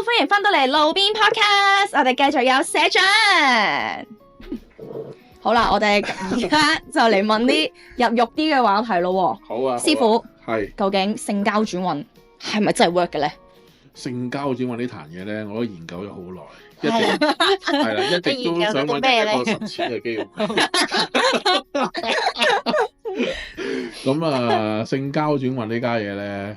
歡迎翻到嚟路邊 podcast， 我哋繼續有社長。好啦，我哋而家就嚟問啲入肉啲嘅話題咯。好啊，師傅，係究竟性交轉運係咪真係 work 嘅咧？性交轉運呢壇嘢咧，我都研究咗好耐，一直係啦，一直都想揾一個實踐嘅機會。咁啊，性交轉運呢家嘢咧，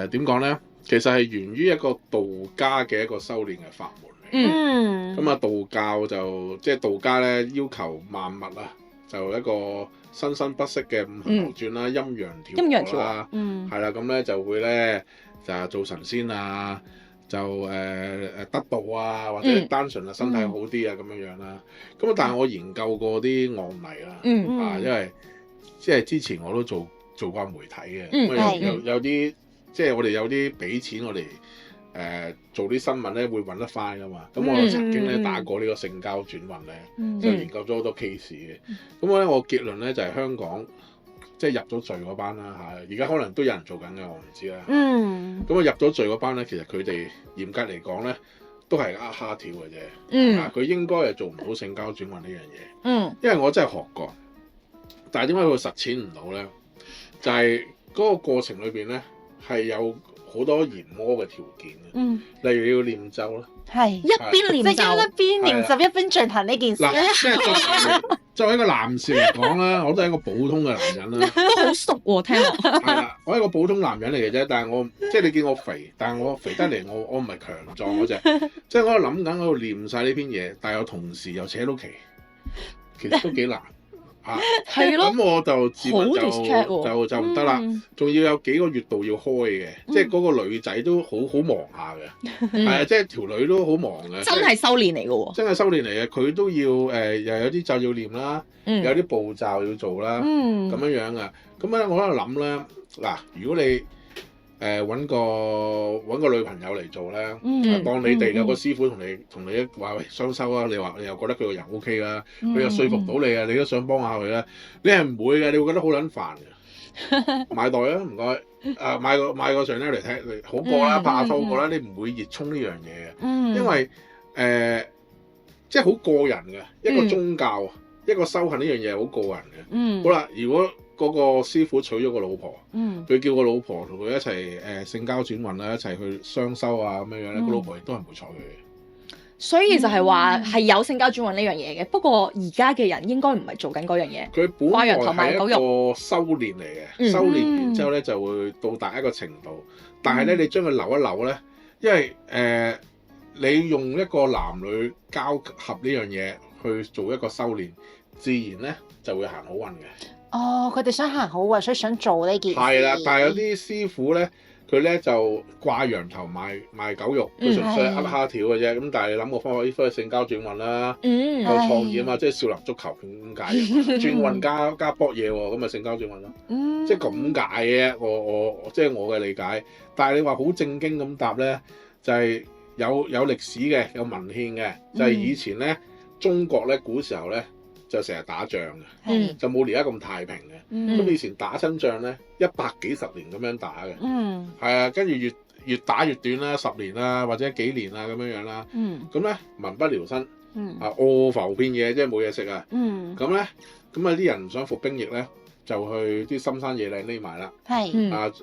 點講咧？其實係源於一個道家嘅一個修煉嘅法門嚟。咁啊，道教就即係道家咧，要求萬物啊，就一個生生不息嘅五行流轉啦、陰陽調和啦，係啦，咁咧就會咧就做神仙啊，就得道啊，或者單純啊身體好啲啊咁樣樣啦。咁啊，但係我研究過啲案例啦，啊，因為即係之前我都做過媒體嘅，咁有啲即係我哋有啲俾錢我哋。做啲新聞咧會揾得翻噶嘛，咁我曾經咧打過呢個性交轉運咧，就研究咗好多 case 嘅。咁咧我結論咧就係香港即係入咗罪嗰班啦嚇，而家可能都有人做緊嘅，我唔知啦。咁啊入咗罪嗰班咧，其實佢哋嚴格嚟講咧都係蝦條嘅啫。佢應該係做唔到性交轉運呢樣嘢。因為我真係學過，但係點解佢實踐唔到咧？就係嗰個過程裏邊咧係有好多研磨嘅條件嘅，例如你要念咒啦，係一邊念咒，即係一邊念咒一邊進行呢件事。嗱，作為一個男士嚟講啦，我都係一個普通嘅男人啦，都好熟喎，聽落。係啦，我係一個普通男人嚟嘅啫，但係我即係你見我肥，但係我肥得嚟，我唔係強壯嗰隻，即係我喺度諗緊，喺度念晒呢篇嘢，但係我同時又扯到旗，其實都幾難。係咯，咁我就自問就唔得啦，仲要有幾個月度要開嘅，即係嗰個女仔都好忙下嘅，係啊，即係條女都好忙嘅，真係修練嚟嘅喎，真係修練嚟嘅，佢都要又有啲咒要念啦，有啲步驟要做啦，咁樣樣啊，咁咧我喺度諗咧，嗱，如果你揾個女朋友嚟做咧，當你哋有個師傅同你話喂雙修啊，你又覺得佢個人 O K 啦，佢又說服到你啊，你都想幫下佢咧，你係唔會嘅，你會覺得好撚煩嘅。買袋啊，唔該，買個上咧嚟睇，好過啦，拍下拖好過啦，你唔會熱衷呢樣嘢嘅，因為即係好個人嘅一個宗教，一個修行呢樣嘢係好個人嘅。好啦，如果嗰個師傅娶咗個老婆，佢叫個老婆同佢一齊性交轉運啦，一齊去雙修啊咁樣樣咧，個老婆亦都係唔會睬佢嘅。所以就係話係有性交轉運呢樣嘢嘅，不過而家嘅人應該唔係做緊嗰樣嘢。佢本來係一個修練嚟嘅，修練完之後咧就會到達一個程度，但係咧你將佢扭一扭咧，因為你用一個男女交合呢樣嘢去做一個修練，自然咧就會行好運嘅。哦，佢哋想行好運，所以想做呢件事。係啦，但係有啲師傅咧，佢咧就掛羊頭賣狗肉，佢純粹係噏蝦條嘅啫。咁但係你諗個方法，呢科係性交轉運啦，有創意啊嘛，即係少林足球咁解，轉運加搏嘢喎，咁咪性交轉運咯。即係咁解嘅，我即係我嘅理解。但係你話好正經咁答咧，就係有歷史嘅，有文獻嘅，就係以前咧中國咧古時候咧。就成日打仗嘅，就冇而家咁太平嘅。咁以前打親仗咧，100幾十年咁樣打嘅，係啊，跟住越打越短啦，10年啦，或者幾年啦咁樣樣啦。咁咧民不聊生，餓浮遍野，即係冇嘢食啊。咁咧，咁啊啲人唔想服兵役咧，就去啲深山野嶺匿埋啦。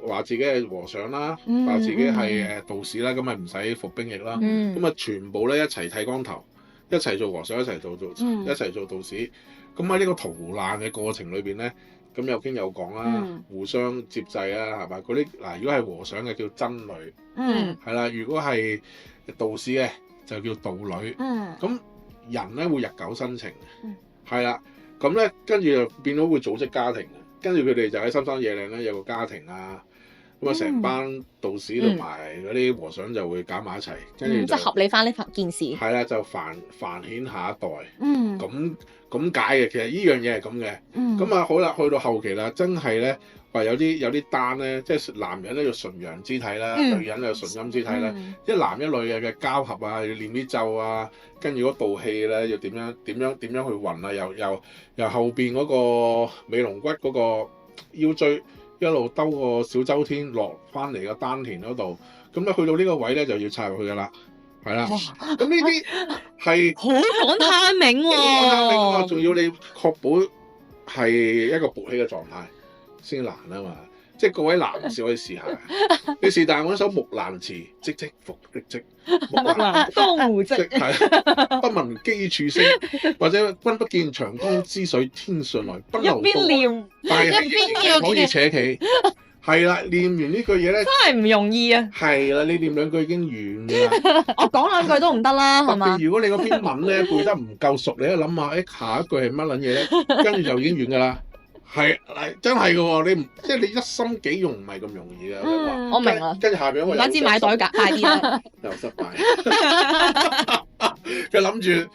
話自己係和尚啦，話自己係道士啦，咁咪唔使服兵役啦。咁啊全部咧一齊剃光頭。一齊做和尚，一齊做道士。咁喺呢個逃難嘅過程裏邊咧，咁有傾有講啦，互相接濟啊，係嘛？嗰啲嗱，如果係和尚嘅叫真女，係啦；如果係道士嘅就叫道女。咁人咧會日久生情嘅，係啦。咁咧跟住就變到會組織家庭，跟住佢哋就喺深山野嶺咧有個家庭啊。咁啊，成班道士同埋嗰啲和尚就會搞埋一齊，跟住即係合理翻呢件事。係啦，就繁衍下一代。咁解嘅，其實呢樣嘢係咁嘅。咁啊，好啦，去到後期啦，真係咧話有啲單咧，即係男人咧要純陽之體啦，女人就純陰之體啦。一男一女嘅交合啊，要念啲咒啊，跟住嗰道氣咧要點樣去運啊？由後邊嗰個尾龍骨嗰個腰椎。一路兜個小周天落翻嚟個丹田嗰度，咁咧去到呢個位咧就要插入去噶啦，係啦。咁呢啲係好講 timing 喎，仲要你確保係一個勃起嘅狀態先難啊嘛。即係各位男士可以試下，你是但揾首木蘭辭，唧唧復唧唧，木蘭江湖即跡，係不聞機處聲，或者君不見長江之水天上來，不一流邊念但係一邊要可以扯旗。係啦，念完呢句嘢咧，真係唔容易啊！係啦，你念兩句已經完㗎啦。我講兩句都唔得啦，係嘛？如果你嗰篇文咧背得唔夠熟，你一諗下，下一句係乜撚嘢咧，跟住就已經完㗎啦。係真係㗎喎，你唔即係你一心幾用唔係咁容易㗎。我明啦。跟住下邊嗰個唔單止買袋㗎，快啲啦！又失敗。佢諗住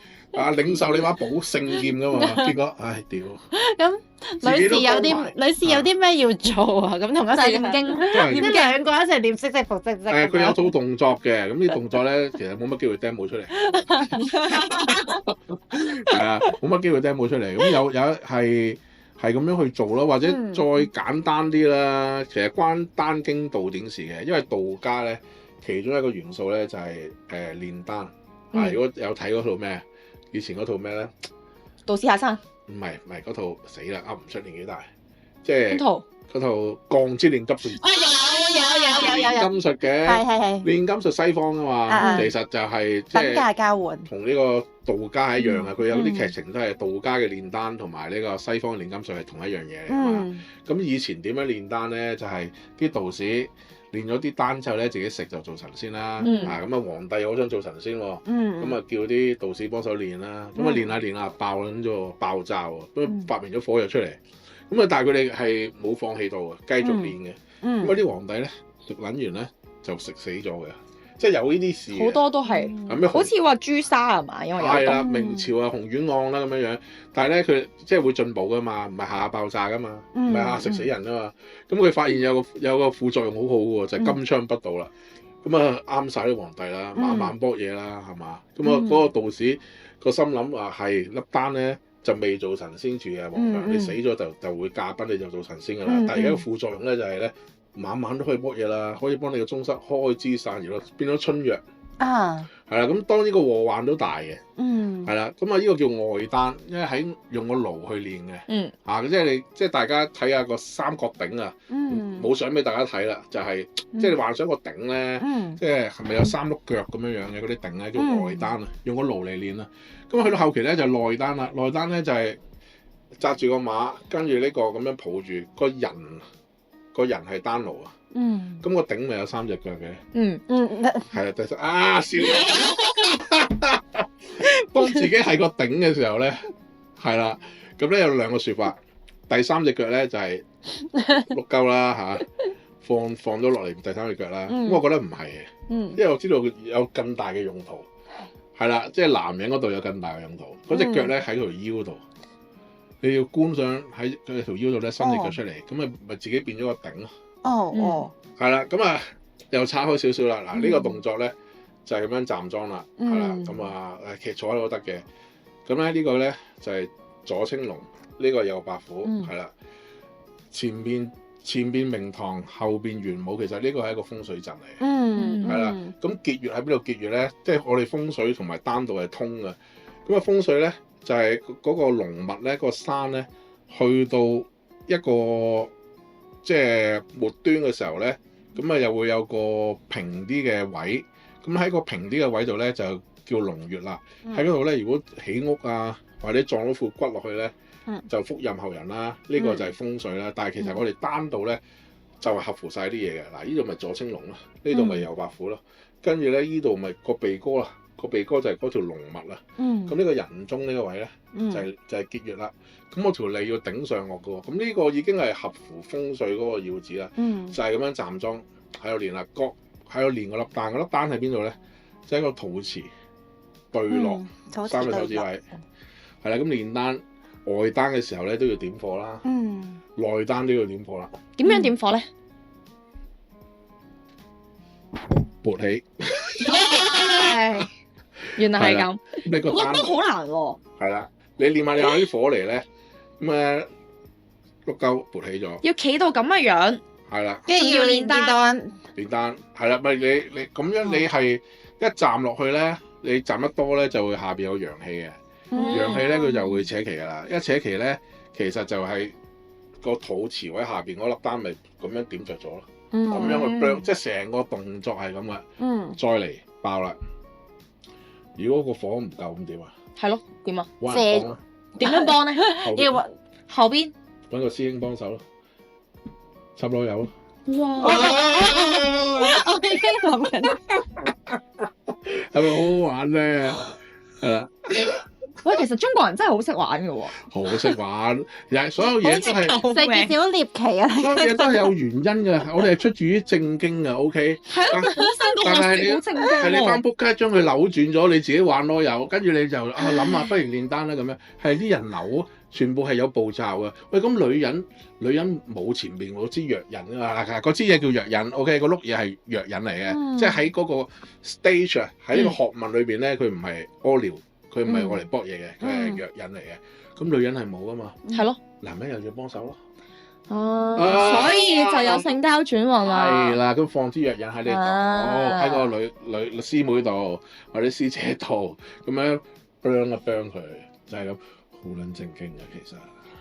領受你把寶聖劍㗎嘛，結果唉屌！咁女士有啲咩要做啊？咁同一時間念兩個一齊念，唧唧復唧唧。佢有套動作嘅，咁呢動作咧其實冇乜機會 demo 出嚟。係啊，冇乜機會 demo 出嚟。咁有係咁樣去做咯，或者再簡單啲啦。其實關丹經道典事嘅，因為道家咧其中一個元素咧就係煉丹。如果有睇嗰套咩，以前嗰套咩咧？道士下山。唔係嗰套死啦，噏唔出年紀大，即係嗰套《鋼之煉金術》。有煉金術嘅，係煉金術西方㗎嘛，其實就係即品價交換，同呢個道家一樣啊。佢有啲劇情都係道家嘅煉丹同埋呢個西方嘅煉金術係同一樣嘢嚟㗎嘛。咁以前點樣煉丹咧？就係啲道士練咗啲丹之後咧，自己食就做神仙啦。咁啊皇帝好想做神仙喎，咁啊叫啲道士幫手練啦。咁啊練下爆撚咗爆炸喎，咁發明咗火藥出嚟。咁啊但係佢哋係冇放棄到嘅，繼續練嘅。咁嗰啲皇帝咧食撚完咧就食死咗嘅，即係有呢啲事。好多都係，好似話朱砂係嘛？因為係啦，明朝啊紅丸案啦咁樣樣，但係咧佢即係會進步噶嘛，唔係下下爆炸噶嘛，唔係下食死人噶嘛。咁佢發現有個副作用好好嘅喎，就係金槍不倒啦。咁啊啱晒啲皇帝啦，晚晚搏嘢啦，係嘛？咁啊嗰個道士個心諗話係粒丹咧就未做神仙住嘅皇上，你死咗就會駕崩，你就做神仙噶啦。但係而家個副作用咧就係咧。晚晚都可以剝嘢啦，可以幫你個宗室開枝散葉咯，變咗春藥。係啦，咁當呢個禍患都大嘅。係啦，咁啊呢個叫外丹，因為喺用個爐去練嘅。即係大家睇下個三角鼎啊。冇相俾大家睇啦，就係即係你幻想個鼎咧，即係係咪有三碌腳咁樣樣嘅嗰啲鼎咧叫外丹啊，用個爐嚟練啦。咁去到後期咧就內丹啦，內丹咧就係紮住個馬，跟住呢個咁樣抱住個人係丹爐啊，咁個鼎咪有三隻腳嘅，係啦，第笑，當自己係個鼎嘅時候咧，係啦，咁咧有兩個説法，第三隻腳咧就係碌鳩啦嚇，放咗落嚟第三隻腳啦，咁我覺得唔係嘅，因為我知道有更大嘅用途，係啦，即係男人嗰度有更大嘅用途，嗰隻腳咧喺條腰度。你要觀想喺佢條腰度咧伸隻腳出嚟，咁咪自己變咗個頂咯。係啦，咁啊又拆開少少啦。嗱呢個動作咧就係咁樣站樁啦，係啦，咁啊其實坐喺度得嘅。咁咧呢個咧就係左青龍，呢個右白虎，係啦。前邊明堂，後邊玄武，其實呢個係一個風水陣嚟嘅，係啦。咁結穴喺邊度結穴咧？即係我哋風水同埋丹道係通嘅。咁啊風水咧。就係嗰個龍脈咧，個山咧，去到一個即係末端嘅時候咧，咁啊又會有個平啲嘅位，咁喺個平啲嘅位度咧就叫龍穴啦。喺嗰度咧，如果起屋啊或者撞到副骨落去咧，就福蔭後人啦。呢個就係風水啦。但係其實我哋丹道咧就係合乎晒啲嘢嘅。嗱，呢度咪左青龍咯，呢度咪右白虎咯，跟住咧呢度咪個鼻哥啦。個鼻哥就係嗰條龍脈啦，咁呢個人中呢個位咧就係結穴啦。咁我條脷要頂上顎嘅喎，咁呢個已經係合乎風水嗰個要旨啦。就係咁樣站樁喺度練啦，喺度練個粒丹。個粒丹喺邊度咧？就喺個肚臍對落三個手指位，係啦。咁練丹外丹嘅時候咧都要點火啦，內丹都要點火啦。點樣點火咧？勃起。原來係咁，你個丹都好難喎。係啦，你練下啲火嚟咧，咁碌鳩勃起咗，要企到咁嘅樣，係啦，跟住要練單，連單係啦，咪你咁樣你係一站落去咧，你站得多咧就會下邊有陽氣嘅，陽氣咧佢就會扯旗噶啦，一扯旗咧其實就係個肚臍位下邊嗰粒丹咪咁樣點着咗咯，咁樣去 burn，即係成個動作係咁嘅，再嚟爆啦！如果個火唔夠咁點啊？係咯，點啊？揾人幫啦，點樣幫咧？要後邊揾個師兄幫手咯，插螺油咯。哇！我已經諗緊，係咪好好玩咧？係啦，喂，其實中國人真係好識玩嘅喎，好識玩，所有嘢都係。食件小獵奇啊！所有嘢都係有原因嘅，我哋係出自於正經嘅，OK。係咯，但係你好正經係你班喎。仆街將佢扭轉咗，你自己玩螺友，跟住你就諗下，不如練單啦咁樣。係啲人扭，全部係有步驟嘅。喂，咁女人冇前面嗰支藥引啊嘛，嗰支嘢叫藥引，OK，個碌嘢係藥引嚟嘅，即係喺嗰個 stage 啊，喺呢個學問裏邊咧，佢唔係屙尿，佢唔係我嚟搏嘢嘅，佢係藥引嚟嘅。咁女人係冇噶嘛，係咯，男人又要幫手咯。所以就有性交轉運啦。係啦，咁放支藥引喺你度，喺個女師妹度或者師姐度，咁樣啄一啄佢，就係咁，好撚正經嘅其實。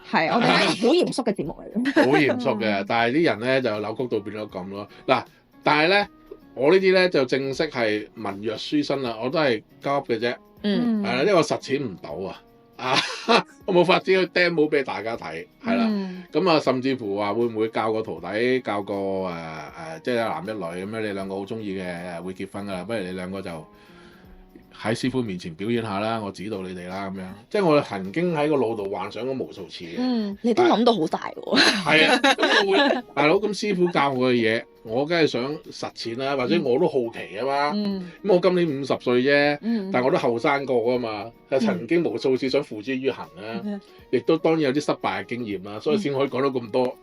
係，我哋係好嚴肅嘅節目嚟嘅。好嚴肅嘅，但係啲人咧就扭曲到變咗咁咯。嗱，但係咧我呢啲咧就正式係文弱書生啦，我都係交嘅啫。係啦，因為我實踐唔到啊。我冇法子去 demo 俾大家睇，係啦，咁啊，甚至乎話會唔會教個徒弟，教個即係一男一女咁樣，你兩個好中意嘅，會結婚噶啦，不如你兩個就喺師傅面前表演下啦，我指導你哋啦，咁樣，即係我曾經喺個腦度幻想過無數次嘅。你都諗到好大喎。係啊，咁我會大佬咁師傅教我嘅嘢，我梗係想實踐啦，或者我都好奇啊嘛。咁我今年50歲啫，但係我都後生過噶嘛，係曾經無數次想付諸於行啦，亦都當然有啲失敗嘅經驗啦，所以先可以講到咁多，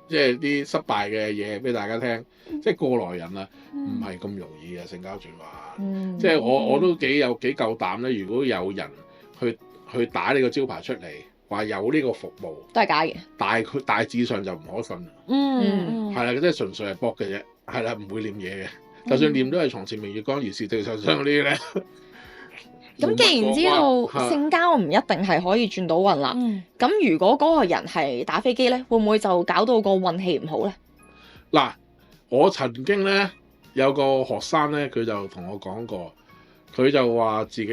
即係啲失敗嘅嘢俾大家聽。即係過來人啊，唔係咁容易嘅性交轉運。即係我都幾夠膽咧。如果有人去打呢個招牌出嚟，話有呢個服務，都係假嘅。大致上就唔可信。係啦，即係純粹係搏嘅啫。係啦，唔會念嘢嘅。就算念都係床前明月光，疑是地上霜嗰啲咧。咁既然知道性交唔一定係可以轉到運啦，咁如果嗰個人係打飛機咧，會唔會就搞到個運氣唔好咧？嗱，我曾經咧有個學生咧，佢就同我講過，佢就話自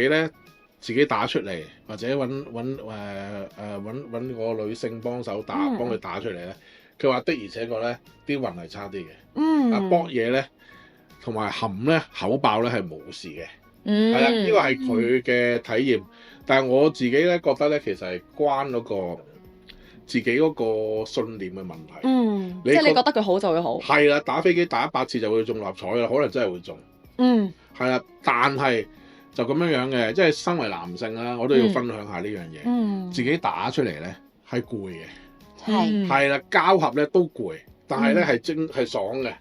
己打出嚟，或者揾個女性幫手幫佢打出嚟咧。佢話的而且確咧，啲運係差啲嘅。搏嘢咧，同埋含咧口爆咧係冇事嘅。係啦，呢個係佢嘅體驗。但係我自己咧覺得咧，其實係關嗰個自己嗰個信念嘅問題。即係你覺得佢好就會好。係啦，打飛機打100次就會中六合彩啦，可能真係會中。係啦，但係就咁樣嘅，即係身為男性啦，我都要分享下呢樣嘢。自己打出嚟咧係攰嘅，係啦，交合咧都攰，但係咧係爽嘅，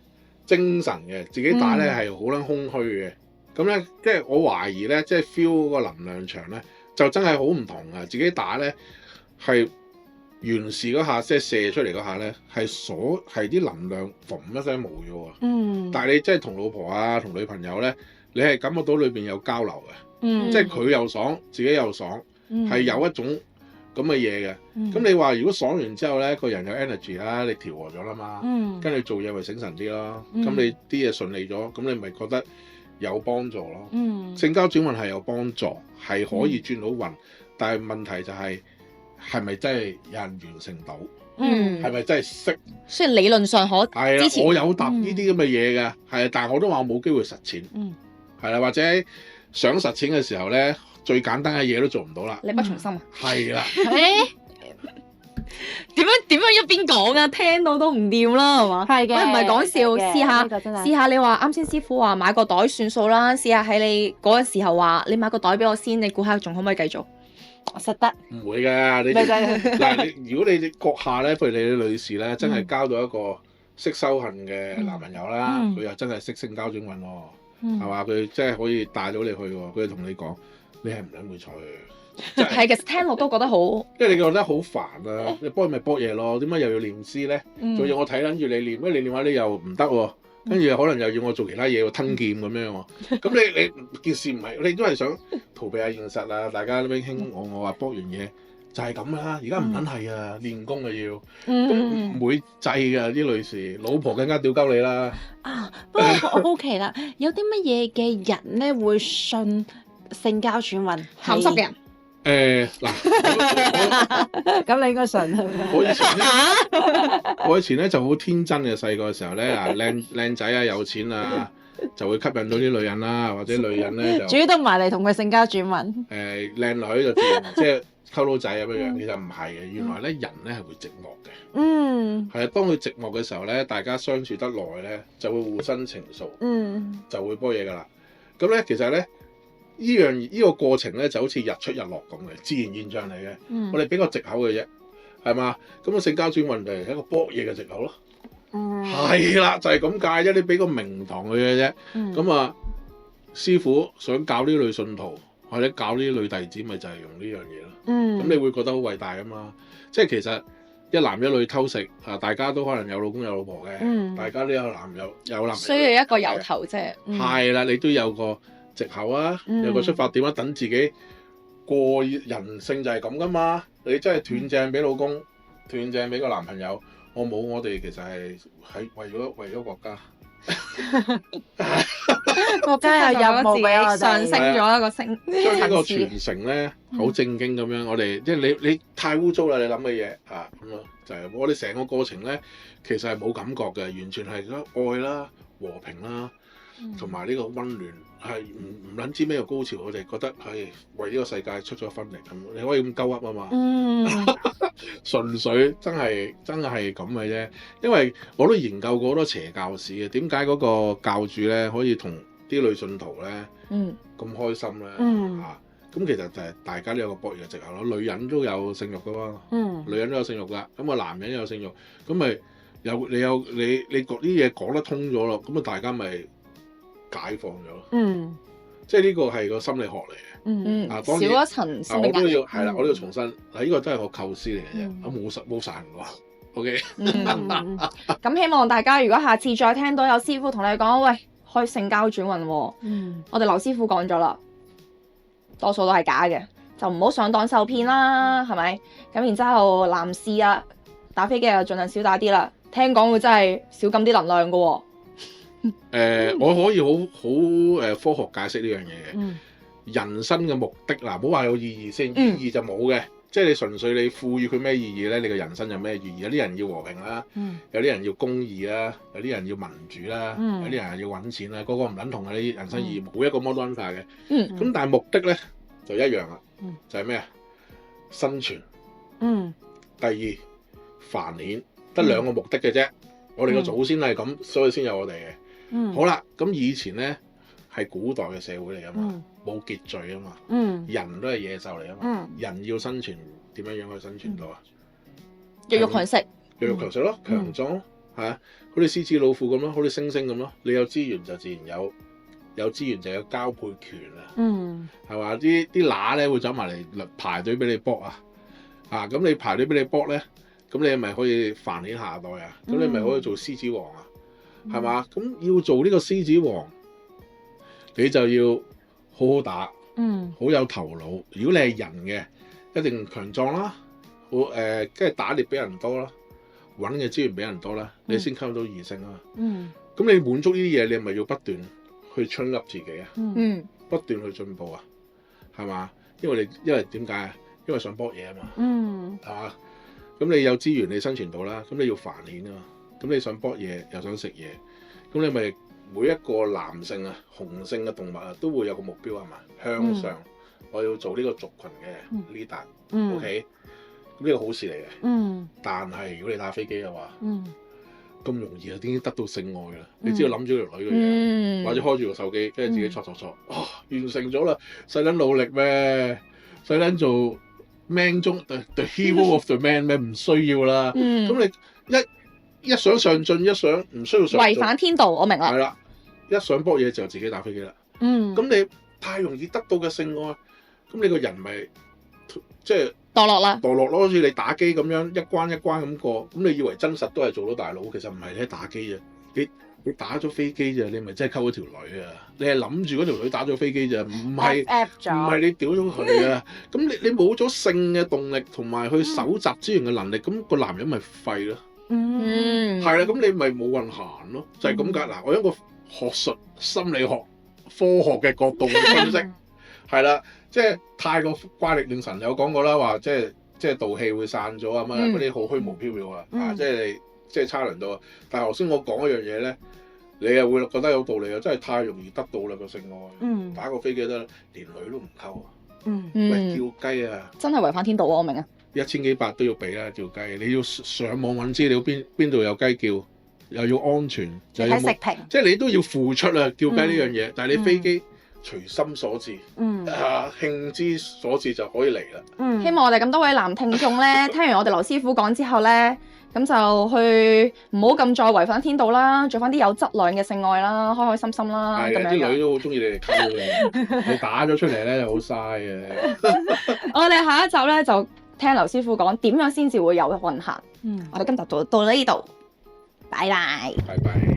精神嘅。自己打咧係好撚空虛嘅。咁咧，即係我懷疑咧，即係 feel 個能量場咧，就真係好唔同啊！自己打咧係完事嗰下，即係射出嚟嗰下咧，係啲能量嘣一聲冇咗喎。但係你即係同老婆啊、同女朋友咧，你係感覺到裏邊有交流嘅，即係佢又爽，自己又爽，係有一種咁嘅嘢嘅。咁你話如果爽完之後咧，個人有 energy 啦，你調和咗啦嘛，跟住做嘢咪醒神啲咯。咁你啲嘢順利咗，咁你咪覺得有幫助咯。性交轉運係有幫助，係可以轉到運，但係問題就係咪真係有人完成到？係咪真係識？雖然理論上可支持，我有答呢啲咁嘅嘢嘅，係，但係我都話我冇機會實踐。係啦，或者想實踐嘅時候咧，最簡單嘅嘢都做唔到啦。力不從心啊！係啦。點樣一邊講啊？聽到都唔掂啦，係嘛？係嘅。喂，唔係講笑，試下你話啱先師傅話買個袋算數啦。試下喺你嗰個時候話你買個袋俾我先，你估下仲可唔可以繼續？我實得。唔會㗎，嗱，如果你閣下咧，譬如你啲女士咧，真係交到一個識修行嘅男朋友啦，佢又真係識性交轉運喎，係嘛？佢真係可以帶到你去喎，佢同你講，你係唔撚會錯嘅。係其實聽落都覺得好，因為你覺得好煩啊，你幫咪搏嘢咯，點解又要念詩咧？仲要我睇緊住你念，因為你念下你又唔得喎，跟住可能又要我做其他嘢喎，吞劍咁樣喎。咁你件事唔係，你都係想逃避下現實啊！大家都傾我話搏完嘢就係咁啦，而家唔撚係啊，練功啊要，唔會制㗎啲女士，老婆更加屌鳩你啦。不過我好奇啦，有啲乜嘢嘅人咧會信性交轉運？鹹濕嘅人。嗱，咁你應該信我以前咧就好天真嘅，細個嘅時候咧靚仔啊有錢啊就會吸引到啲女人啦，或者女人咧就主動埋嚟同佢性交轉運。靚女就自然即係溝佬仔咁樣，其實唔係嘅，原來咧人咧係會寂寞嘅。係啊，當佢寂寞嘅時候咧，大家相處得耐咧就會互生情愫，就會波嘢噶啦。咁咧其實咧。呢個過程咧就好似日出日落咁嘅自然現象嚟嘅，我哋俾個藉口嘅啫，係嘛？咁個性交轉運就係一個搏嘢嘅藉口咯，係啦，就係咁解啫。你俾個名堂佢嘅啫，咁啊師傅想教啲女信徒或者教啲女弟子，咪就係用呢樣嘢咯。咁你會覺得好偉大啊嘛！即係其實一男一女偷食啊，大家都可能有老公有老婆嘅，大家都有男有男，需要一個由頭啫。係啦，你都有個藉口啊，有個出發點啊，等自己過人性就係咁噶嘛。你真係斷正俾老公，斷正俾個男朋友，我冇。我哋其實係為咗國家，國家有任務俾我哋上升咗一個升將呢個傳承咧好正經咁樣。我哋即係你太污糟啦，你諗嘅嘢啊咁咯，就係我哋成個過程咧，其實係冇感覺嘅，完全係愛啦、和平啦。同埋呢個溫暖係唔撚知咩叫高潮，我哋覺得係為呢個世界出咗分力咁，你可以咁鳩噏啊嘛，純粹真係咁嘅啫。因為我都研究過好多邪教史嘅，點解嗰個教主咧可以同啲女信徒咧咁開心咧咁其實就係大家都有個博弈嘅藉口咯。女人都有性慾噶嘛，女人都有性慾噶，咁個男人都有性慾，咁咪你啲嘢講得通咗咯，咁啊大家咪解放咗，即係呢個係個心理學嚟嘅，當然少一層心理壓力。我都要係啦，我都要重申，呢個真係我構思嚟嘅啫，我冇殺人㗎，OK。咁希望大家如果下次再聽到有師傅同你講，喂，開性交轉運喎，我哋劉師傅講咗啦，多數都係假嘅，就唔好上當受騙啦，係咪？咁然之後男士啊，打飛機啊，盡量少打啲啦，聽講會真係少撳啲能量㗎喎。我可以好科學解釋呢樣嘢嘅。人生嘅目的嗱，唔好話有意義先，意義就冇嘅。即係你純粹你賦予佢咩意義咧，你嘅人生有咩意義？有啲人要和平啦，有啲人要公義啦，有啲人要民主啦，有啲人要揾錢啦，個個唔撚同嘅啲人生意義，每一個模都分化嘅。咁但係目的咧就一樣啦，就係咩啊？生存。第二繁衍，得兩個目的嘅啫。我哋個祖先係咁，所以先有我哋嘅。好啦，咁以前咧係古代嘅社會嚟噶嘛，冇秩序啊嘛，人都係野獸嚟啊嘛，人要生存點樣去生存到啊？弱肉強食，弱肉強食咯，強壯咯，係啊，好似獅子老虎咁咯，好似猩猩咁咯，你有資源就自然有資源就有交配權啊，係嘛？啲乸咧會走埋嚟排隊俾你搏啊，咁你排隊俾你搏咧，咁你咪可以繁衍下一代啊，咁你咪可以做獅子王啊。係嘛？咁要做呢個獅子王，你就要好好打，好有頭腦。如果你係人嘅，一定強壯啦，跟住打獵比人多啦，揾嘅資源比人多啦，你先溝到異性啊。咁你滿足呢啲嘢，你係咪要不斷去 train up 自己啊？不斷去進步啊？係嘛？因為點解啊？因為想搏嘢啊嘛。係嘛？咁你有資源，你生存到啦。咁你要繁衍啊嘛。咁你想搏嘢又想食嘢，咁你咪每一個男性啊、雄性嘅動物啊，都會有個目標係嘛？向上，我要做呢個族群嘅 leader，OK？咁呢個好事嚟嘅。但係如果你打飛機嘅話，咁容易啊，已經得到性愛啦。你只要諗住條女嘅嘢，或者開住個手機，跟住自己戳，完成咗啦，使撚努力咩？使撚做 man 中 the hero of the man 咩？唔需要啦。咁你一想上進，一想唔需要上進，違反天道，我明啦。係啦，一想搏嘢就自己打飛機啦。咁你太容易得到嘅性愛，咁你個人咪即係墮落啦，好似你打機咁樣一關一關咁過，咁你以為真實都係做到大佬，其實唔係，你打機啫，你打咗飛機啫，你咪真係溝咗條女啊！你係諗住嗰條女打咗飛機啫，唔係你屌咗佢啊！咁你冇咗性嘅動力同埋去搜集資源嘅能力，咁個男人咪廢咯。係啦，咁你咪冇運行咯，就係咁㗎。嗱，我用一個學術、心理學、科學嘅角度去分析，係啦，即係太過怪力亂神有講過啦，話即係道氣會散咗啊，嗰啲好虛無縹緲啊，即係差輪到啊。但係頭先我講一樣嘢咧，你又會覺得有道理啊，真係太容易得到啦個性愛，打個飛機得，連女都唔溝啊，喂叫雞啊，真係違反天道啊！我明啊，1000幾百都要俾啦，叫雞，你要上網揾資料邊度有雞叫，又要安全，又要睇食評，即係你都要付出啊！叫雞呢樣嘢，但係你飛機隨心所至，興之所至就可以嚟啦。希望我哋咁多位男聽眾咧，聽完我哋劉師傅講之後咧，咁就去唔好咁再違反天道啦，做翻啲有質量嘅性愛啦，開開心心啦。係啊，啲女都好中意你哋溝嘅，你打咗出嚟咧就好嘥嘅。我哋下一集咧就聽劉師傅講點樣先至會有運行。我哋今集到呢度，拜拜。拜拜。